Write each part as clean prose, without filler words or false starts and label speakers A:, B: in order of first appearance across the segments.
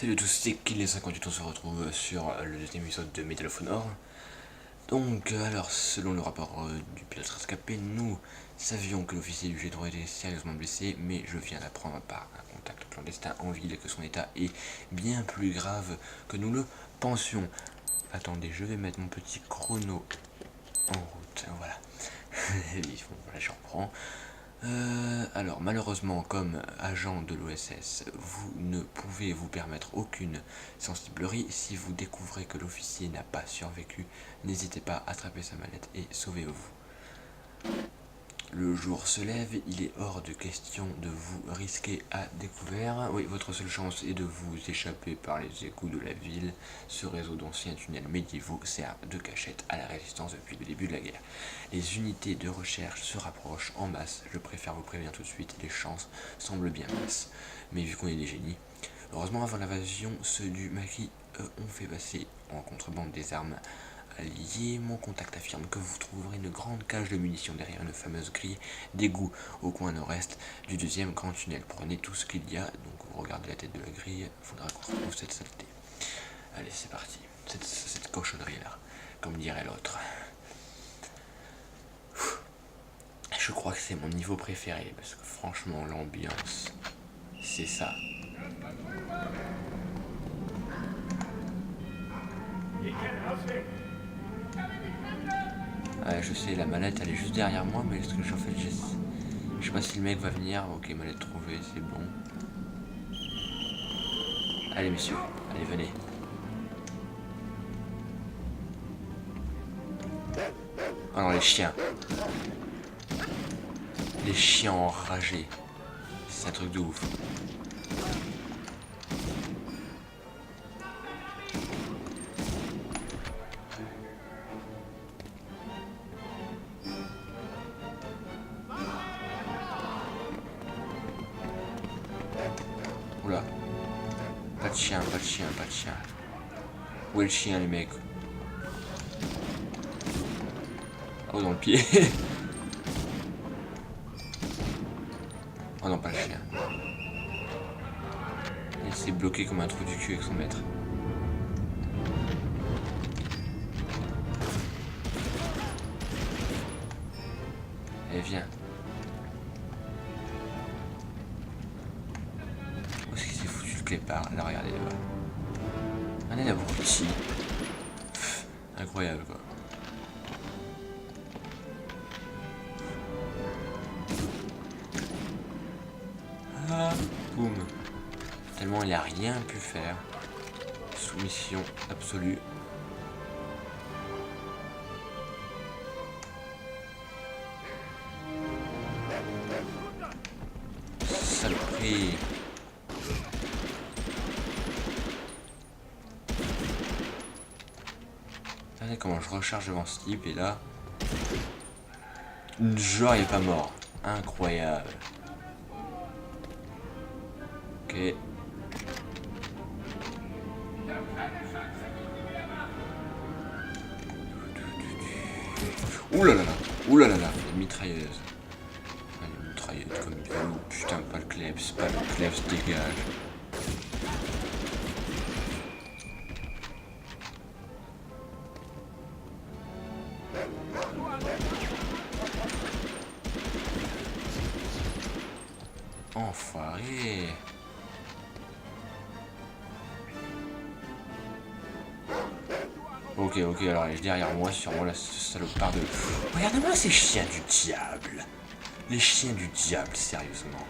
A: Salut à tous, c'est Kill les 58, on se retrouve sur le deuxième épisode de Medal of Honor. Donc, alors, selon le rapport du pilote rescapé, nous savions que l'officier du G3 était sérieusement blessé, mais je viens d'apprendre par un contact clandestin en ville que son état est bien plus grave que nous le pensions. Attendez, je vais mettre mon petit chrono en route, voilà. Voilà, je reprends. Alors malheureusement, comme agent de l'OSS, vous ne pouvez vous permettre aucune sensiblerie. Si vous découvrez que l'officier n'a pas survécu, n'hésitez pas à attraper sa mallette et sauvez-vous. Le jour se lève, il est hors de question de vous risquer à découvert. Oui, votre seule chance est de vous échapper par les égouts de la ville. Ce réseau d'anciens tunnels médiévaux sert de cachette à la résistance depuis le début de la guerre. Les unités de recherche se rapprochent en masse. Je préfère vous prévenir tout de suite, les chances semblent bien minces. Mais vu qu'on est des génies, heureusement avant l'invasion, ceux du maquis ont fait passer en contrebande des armes alliés. Mon contact affirme que vous trouverez une grande cage de munitions derrière une fameuse grille d'égout au coin nord-est du deuxième grand tunnel. Prenez tout ce qu'il y a, donc vous regardez la tête de la grille, il faudra qu'on retrouve cette saleté. Allez, c'est parti, cette cochonnerie là, comme dirait l'autre. Je crois que c'est mon niveau préféré, parce que franchement l'ambiance, c'est ça. Ouais, je sais, la mallette elle est juste derrière moi, mais ce que j'en fais, je sais pas si le mec va venir. Ok, mallette trouvée, c'est bon. Allez messieurs, allez venez. Oh non, les chiens. Les chiens enragés. C'est un truc de ouf. Oula. Pas de chien, pas de chien, pas de chien. Où est le chien les mecs? Oh, dans le pied. Oh non, pas le chien. Il s'est bloqué comme un trou du cul avec son maître. Allez, viens. Où est-ce qu'il s'est foutu le clépard? Là, regardez là-bas. Un abruti. Incroyable quoi. Ah, boum. Tellement il a rien pu faire. Soumission absolue. Saloperie. Regardez comment je recharge devant ce type et là... Genre il est pas mort. Incroyable. Ok. Ouh là là là. Ouh là là là. Une mitrailleuse. Une mitrailleuse comme une velours. Putain, pas le klebs. Pas le klebs, dégage. Enfoiré. Ok, alors elle est derrière moi, sur moi, la salopard de... Regardez-moi ces chiens du diable. Les chiens du diable, sérieusement.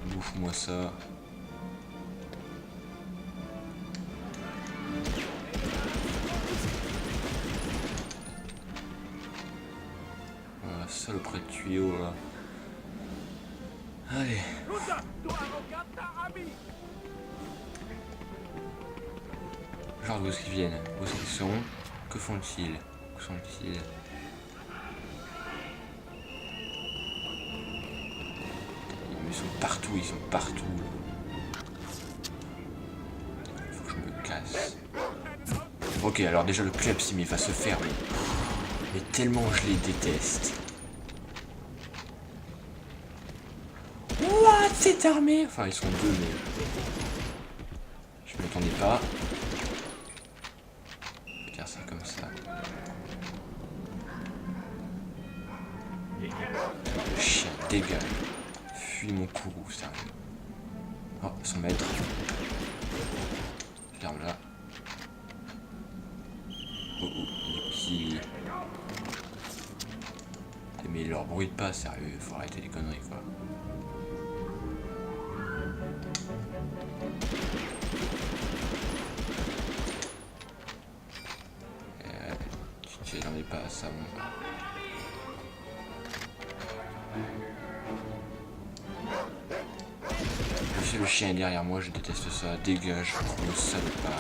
A: Bouffe-moi ça. Voilà, saloperie de tuyau, là. Allez. Genre d'où est-ce qu'ils viennent? Où est-ce qu'ils sont? Que font-ils? Où sont-ils? Ils sont partout, ils sont partout. Faut que je me casse. Ok, alors déjà le club il va se faire, mais tellement je les déteste. What? Cette armée. Enfin, ils sont deux, mais... Je m'attendais pas. Je vais dire ça comme ça. Le chien, dégage. Fuis mon courroux, sérieux. Oh, son maître. Ferme là. Oh, oh, qui... Mais leur bruit de pas, sérieux, faut arrêter les conneries, quoi. Tu es dans les pas, ça, bon. Le chien est derrière moi, je déteste ça. Dégage, gros salopard.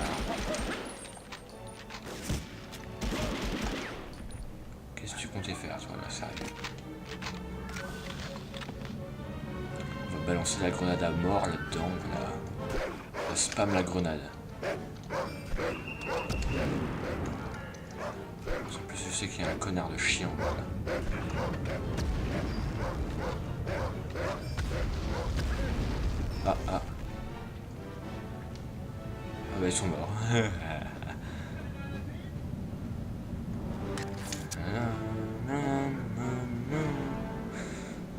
A: Qu'est-ce que tu comptais faire, toi, là, sérieux? On va balancer la grenade à mort là-dedans, là. On spam la grenade. En plus, je sais qu'il y a un connard de chien, là. Ah, ah. Ah bah ils sont morts.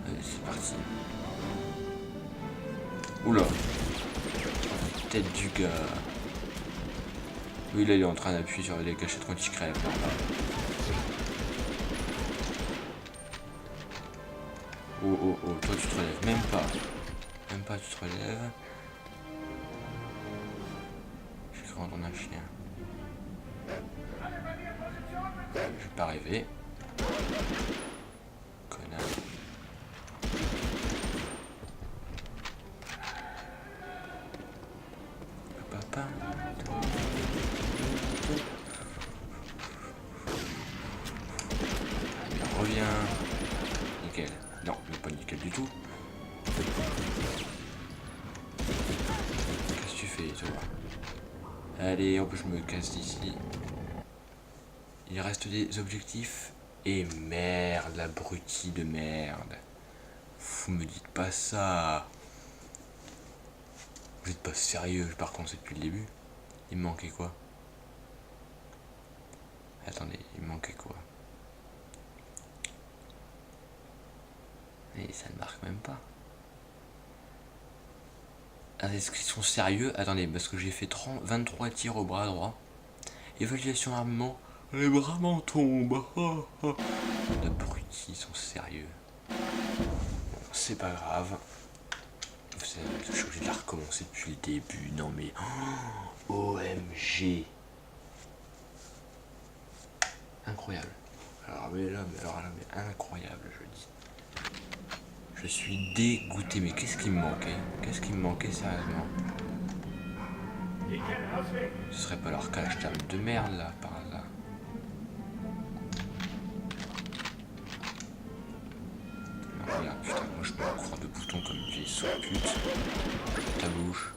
A: Allez, c'est parti. Oula. Tête du gars. Oui, là il est en train d'appuyer sur les gâchettes quand il crève. Oh oh oh, toi tu te relèves même pas. Même pas tu te relèves. Je suis grand dans un chien. Je vais pas rêver. Connard. Papa. Il revient. Nickel. Non, mais pas nickel du tout. Qu'est-ce que tu fais, toi? Allez, hop, je me casse d'ici. Il reste des objectifs. Et merde, l'abruti de merde. Vous me dites pas ça. Vous êtes pas sérieux, je pars commencer depuis le début. Il me manquait quoi? Attendez, il me manquait quoi? Et ça ne marque même pas. Est-ce qu'ils sont sérieux? Attendez, parce que j'ai fait 23 tirs au bras droit. Évaluation armement. Les bras m'en tombent. L'abruti, ils sont sérieux. Bon, c'est pas grave. Je suis obligé de la recommencer depuis le début. Non mais... Oh, OMG. Incroyable. Alors mais incroyable, je dis. Je suis dégoûté. Mais qu'est-ce qui me manquait? Qu'est-ce qui me manquait sérieusement? Ce serait pas leur cache d'armes de merde là, par hasard. Non, regarde, putain, moi je me crois de bouton comme une vieille sauce pute. Ta bouche.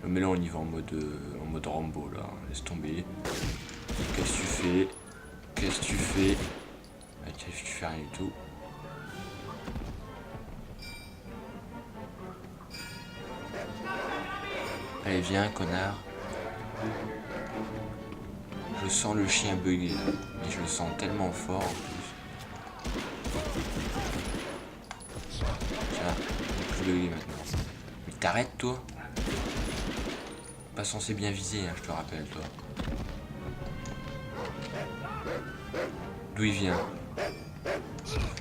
A: Mais là on y va en mode Rambo là, laisse tomber. Qu'est-ce que tu fais? Qu'est-ce que tu fais? Ah, tu fais rien du tout. Allez, viens, connard. Je sens le chien bugger là. Mais je le sens tellement fort en plus. Tiens, il est plus bugger maintenant. Mais t'arrêtes toi. Pas censé bien viser, hein, je te rappelle toi. D'où il vient?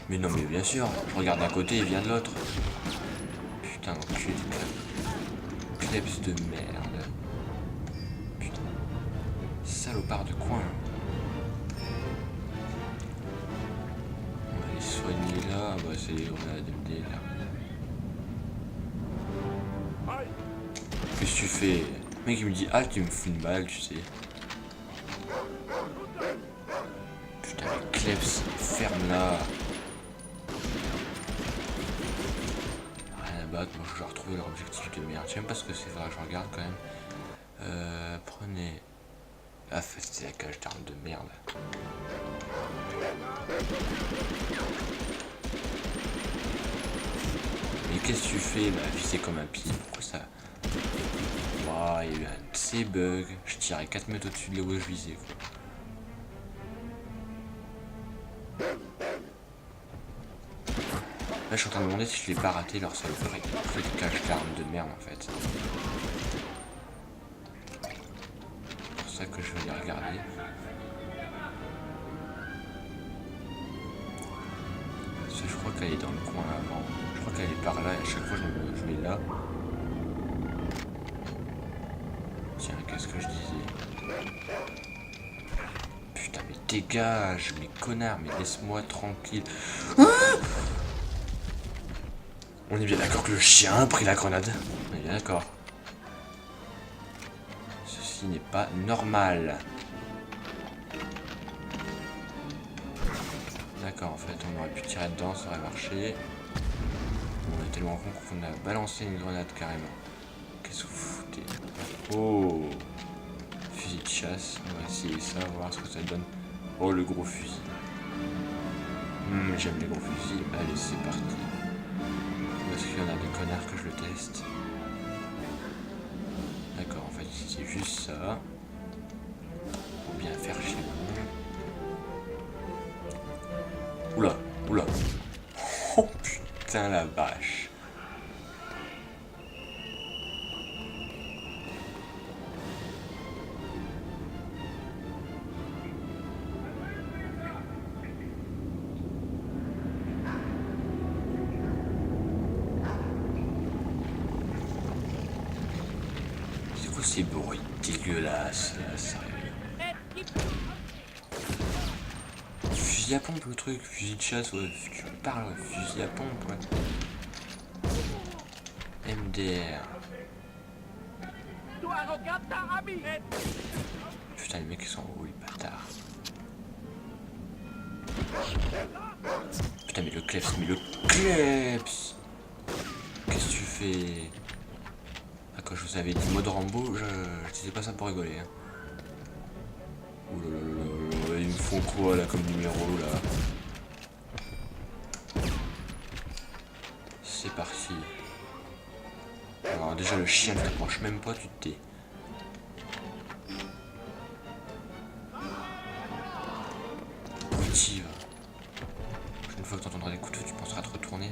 A: Mais non mais bien sûr, je regarde d'un côté, il vient de l'autre. Putain d'enculé de klebs de merde. Putain. Salopard de coin. On va les soigner là, bah c'est les grenades MD là. Qu'est-ce que tu fais? Le mec il me dit ah tu me fous une balle tu sais. Putain les klebs, ferme là. Moi je dois retrouver leur objectif de merde. Je sais même pas ce que c'est, vrai, je regarde quand même. Prenez. Ah, c'est la cage d'armes de merde. Mais qu'est-ce que tu fais là? Viser comme un pied. Pourquoi ça? Waouh, il y a eu un de ces bugs. Je tirais 4 mètres au-dessus de là où je visais, quoi. Là, je suis en train de me demander si je l'ai pas raté leur saloperie. Après, des caches d'armes de merde en fait. C'est pour ça que je vais les regarder. Ça, je crois qu'elle est dans le coin avant. Je crois qu'elle est par là et à chaque fois je vais là. Tiens, qu'est-ce que je disais? Putain, mais dégage, mais connard, mais laisse-moi tranquille. On est bien d'accord que le chien a pris la grenade. On est bien d'accord. Ceci n'est pas normal. D'accord, en fait, on aurait pu tirer dedans, ça aurait marché. On est tellement con qu'on a balancé une grenade carrément. Qu'est-ce que vous foutez? Oh! Fusil de chasse, on va essayer ça, voir ce que ça donne. Oh, le gros fusil. J'aime les gros fusils. Allez, c'est parti. Parce qu'il y en a des connards que je le teste. D'accord, en fait, c'est juste ça. Faut bien faire chez moi. Oula, oula. Oh putain la vache. C'est quoi ces bruits dégueulasses là, sérieux? Fusil à pompe le truc, fusil de chasse, ouais, tu parles, ouais, fusil à pompe, ouais. MDR. Putain, les mecs ils sont en haut, les bâtards. Putain, mais le kleps, mais le kleps! Qu'est-ce que tu fais? Ah, quand je vous avais dit mode Rambo, je disais pas ça pour rigoler, hein. Ouh là là là là, ils me font quoi là comme numéro là? C'est parti. Alors déjà le chien ne t'approche même pas, tu te tais. Motive. Une fois que tu entendras des coups de feu, tu penseras te retourner.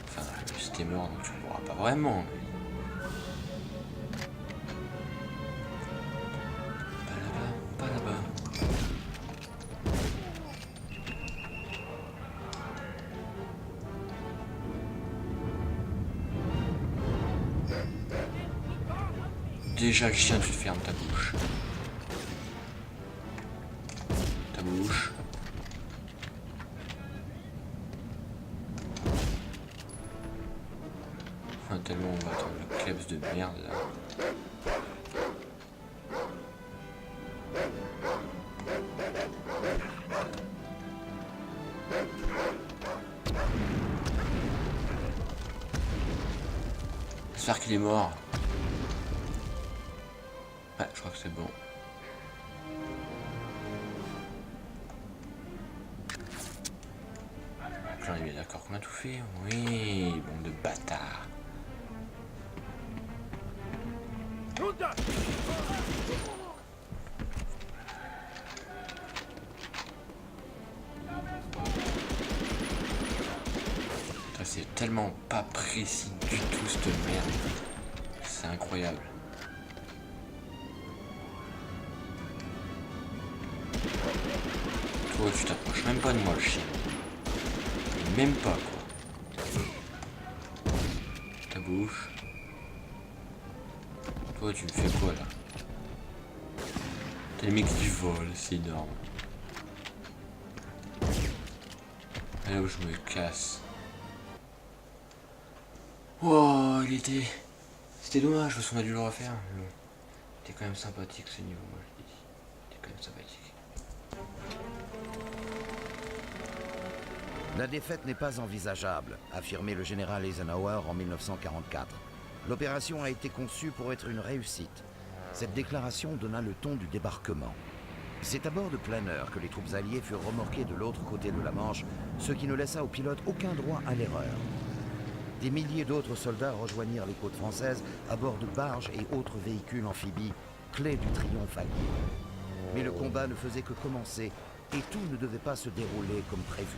A: Enfin, si t'es mort, donc tu ne pourras pas vraiment. Mais... pas là-bas, pas là-bas. Déjà le chien, tu te fermes ta bouche. Ta bouche. Enfin, tellement on va attendre le kleps de merde là. J'espère qu'il est mort. Ouais, je crois que c'est bon. J'en ai bien d'accord qu'on a tout fait. Oui, bande de bâtards. C'est tellement pas précis du tout cette merde. C'est incroyable. Toi, tu t'approches même pas de moi, le chien. Même pas, quoi. Ta bouche. Toi, tu me fais quoi, là? T'as les mecs qui volent, c'est énorme. Allez, où je me casse. Wow, il était... C'était dommage parce qu'on a dû le refaire. Mais bon. C'était quand même sympathique ce niveau, moi je dis. C'était quand même sympathique.
B: La défaite n'est pas envisageable, affirmait le général Eisenhower en 1944. L'opération a été conçue pour être une réussite. Cette déclaration donna le ton du débarquement. C'est à bord de planeurs que les troupes alliées furent remorquées de l'autre côté de la Manche, ce qui ne laissa aux pilotes aucun droit à l'erreur. Des milliers d'autres soldats rejoignirent les côtes françaises à bord de barges et autres véhicules amphibies, clés du triomphe allié. Mais le combat ne faisait que commencer et tout ne devait pas se dérouler comme prévu.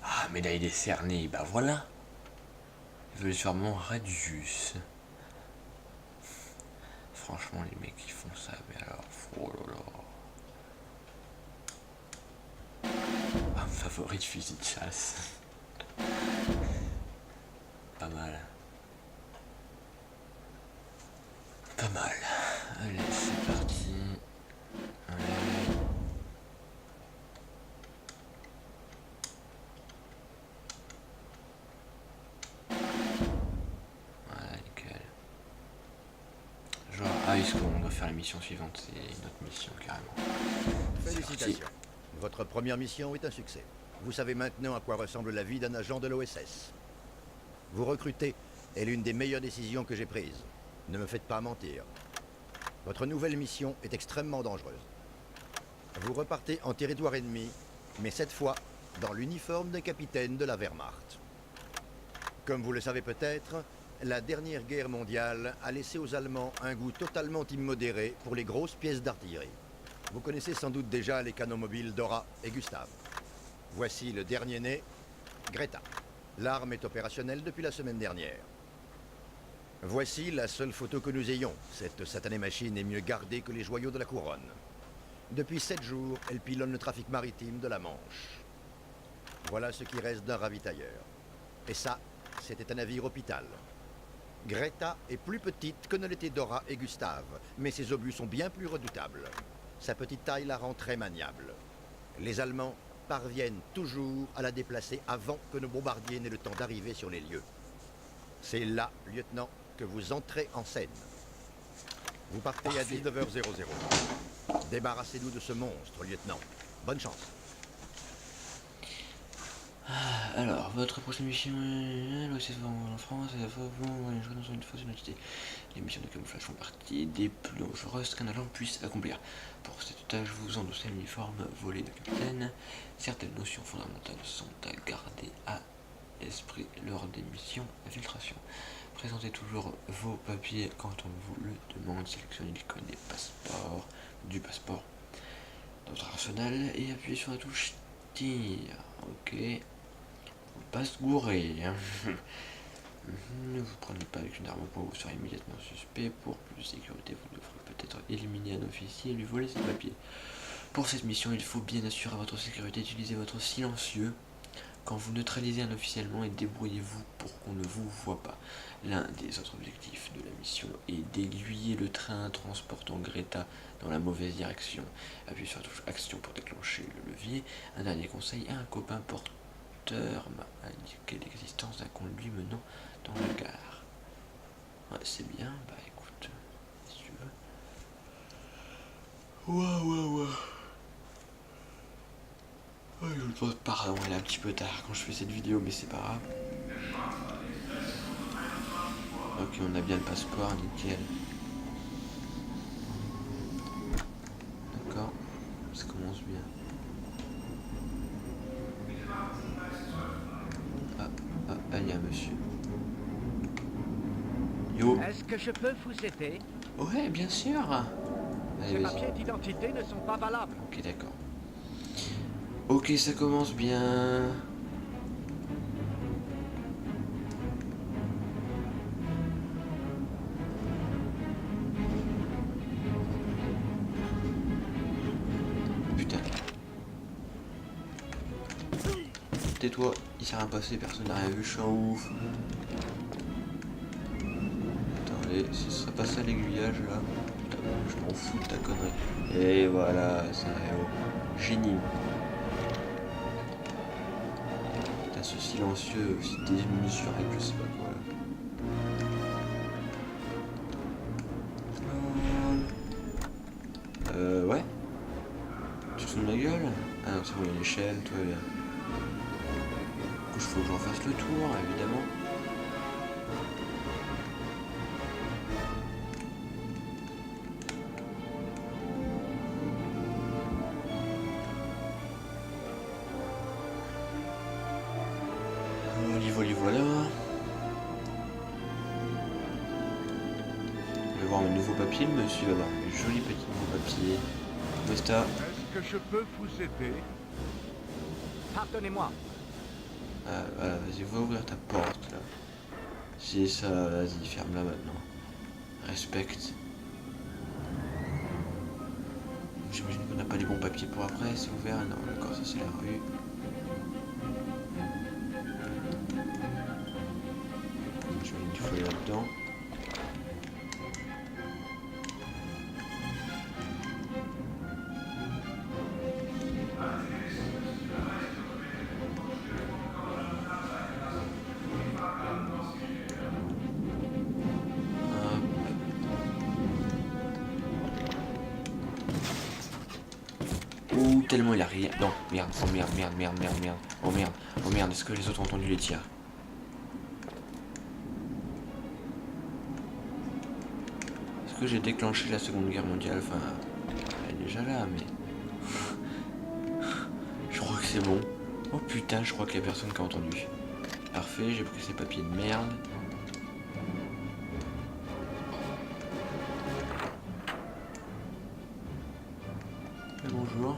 A: Ah, médaille décernée, bah voilà. Ils veulent sûrement Radius. Franchement, les mecs qui font ça, mais alors, oh là là. Ah, favori de fusil de chasse. Pas mal. Pas mal. Allez, c'est parti. Allez. Voilà, nickel. Genre, ah, est-ce qu'on doit faire la mission suivante? C'est une autre mission, carrément.
B: Félicitations. Votre première mission est un succès. Vous savez maintenant à quoi ressemble la vie d'un agent de l'OSS. Vous recruter est l'une des meilleures décisions que j'ai prises. Ne me faites pas mentir. Votre nouvelle mission est extrêmement dangereuse. Vous repartez en territoire ennemi, mais cette fois dans l'uniforme d'un capitaine de la Wehrmacht. Comme vous le savez peut-être, la dernière guerre mondiale a laissé aux Allemands un goût totalement immodéré pour les grosses pièces d'artillerie. Vous connaissez sans doute déjà les canons mobiles Dora et Gustav. Voici le dernier né, Greta. L'arme est opérationnelle depuis la semaine dernière. Voici la seule photo que nous ayons. Cette satanée machine est mieux gardée que les joyaux de la couronne. Depuis 7 jours, elle pilonne le trafic maritime de la Manche. Voilà ce qui reste d'un ravitailleur. Et ça, c'était un navire hôpital. Greta est plus petite que ne l'étaient Dora et Gustave, mais ses obus sont bien plus redoutables. Sa petite taille la rend très maniable. Les Allemands parviennent toujours à la déplacer avant que nos bombardiers n'aient le temps d'arriver sur les lieux. C'est là, lieutenant, que vous entrez en scène. Vous partez à 19h00. Débarrassez-nous de ce monstre, lieutenant. Bonne chance.
A: Alors, votre prochaine mission est l'OSS en France, et vous, les joueurs dans une fausse identité. Les missions de camouflage font partie des plus dangereuses qu'un agent puisse accomplir. Pour cette tâche, vous endossez l'uniforme volé de capitaine. Certaines notions fondamentales sont à garder à l'esprit lors des missions d'infiltration. Présentez toujours vos papiers quand on vous le demande. Sélectionnez l'icône des passeports, du passeport dans votre arsenal et appuyez sur la touche tir. Ok. Pas se gourer. Hein. Ne vous prenez pas avec une arme au poing, vous serez immédiatement suspect. Pour plus de sécurité, vous devrez peut-être éliminer un officier et lui voler ses papiers. Pour cette mission, il faut bien assurer votre sécurité. Utilisez votre silencieux quand vous neutralisez un officier allemand et débrouillez-vous pour qu'on ne vous voie pas. L'un des autres objectifs de la mission est d'aiguiller le train transportant Greta dans la mauvaise direction. Appuyez sur la touche action pour déclencher le levier. Un dernier conseil, un copain porteur m'a indiqué l'existence d'un conduit menant dans la gare. Ouais, c'est bien, bah écoute, si tu veux. Ouais. Pardon, il est un petit peu tard quand je fais cette vidéo, mais c'est pas grave. Ok, on a bien le passeport, nickel. D'accord, ça commence bien. Il y a un monsieur. Yo.
C: Est-ce que je peux vous aider?
A: Ouais, bien sûr. Allez,
C: Ces
A: vas-y.
C: papiers d'identité ne sont pas valables.
A: Ok, d'accord. Ok, ça commence bien. Putain. Tais-toi, il s'est rien passé, personne n'a rien vu, je suis en ouf. Attendez, si ça passe à l'aiguillage là, putain, je m'en fous de ta connerie. Et voilà, c'est un génie. Putain, ce silencieux aussi démesuré que je sais pas quoi là. Ouais. Tu te fous de ma gueule? Ah non, c'est bon, il y a l'échelle, tout va bien. Du coup, il faut que j'en fasse le tour, évidemment. voilà. Je vais voir mes nouveaux papiers, monsieur va voir mes jolis petits nouveaux papiers. Mosta.
D: Est-ce que je peux vous aider?
C: Pardonnez-moi.
A: Ah, voilà, vas-y, va ouvrir ta porte là. C'est ça, vas-y, ferme-la maintenant. Respecte. J'imagine qu'on n'a pas les bons papiers pour après, c'est ouvert. Non, d'accord, ça c'est la rue. J'imagine qu'il faut aller là-dedans. Ouh, tellement il a rien. Non, merde, oh merde, merde, merde, merde, merde. Oh merde, oh merde, est-ce que les autres ont entendu les tirs? Est-ce que j'ai déclenché la Seconde Guerre mondiale? Enfin, elle est déjà là, mais... Je crois que c'est bon. Oh putain, je crois qu'il y a personne qui a entendu. Parfait, j'ai pris ces papiers de merde. Bonjour.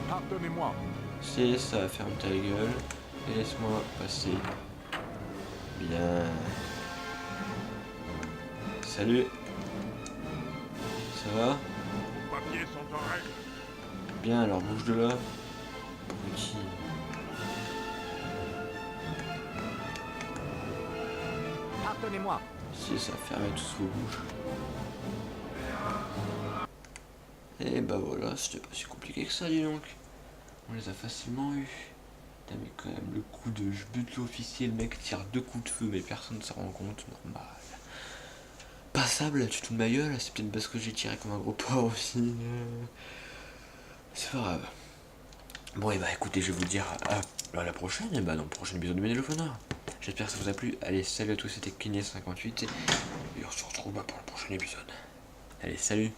D: Pardonnez-moi.
A: C'est ça, ferme ta gueule et laisse-moi passer. Bien. Salut. Ça va?
D: Vos papiers sont en règle.
A: Bien, alors bouge de là. Petit.
C: Pardonnez-moi.
A: C'est ça, fermez tous vos bouches. Et bah voilà, c'était pas si compliqué que ça, dis donc. On les a facilement eu. Putain, mais quand même, le coup de je bute l'officier, le mec tire 2 coups de feu, mais personne ne s'en rend compte, normal. Passable, tu te fous de ma gueule, c'est peut-être parce que j'ai tiré comme un gros porc aussi. C'est pas grave. Bon, et bah écoutez, je vais vous dire à la prochaine, et bah dans le prochain épisode de Medal of Honor. J'espère que ça vous a plu. Allez, salut à tous, c'était Kenny58, et on se retrouve pour le prochain épisode. Allez, salut!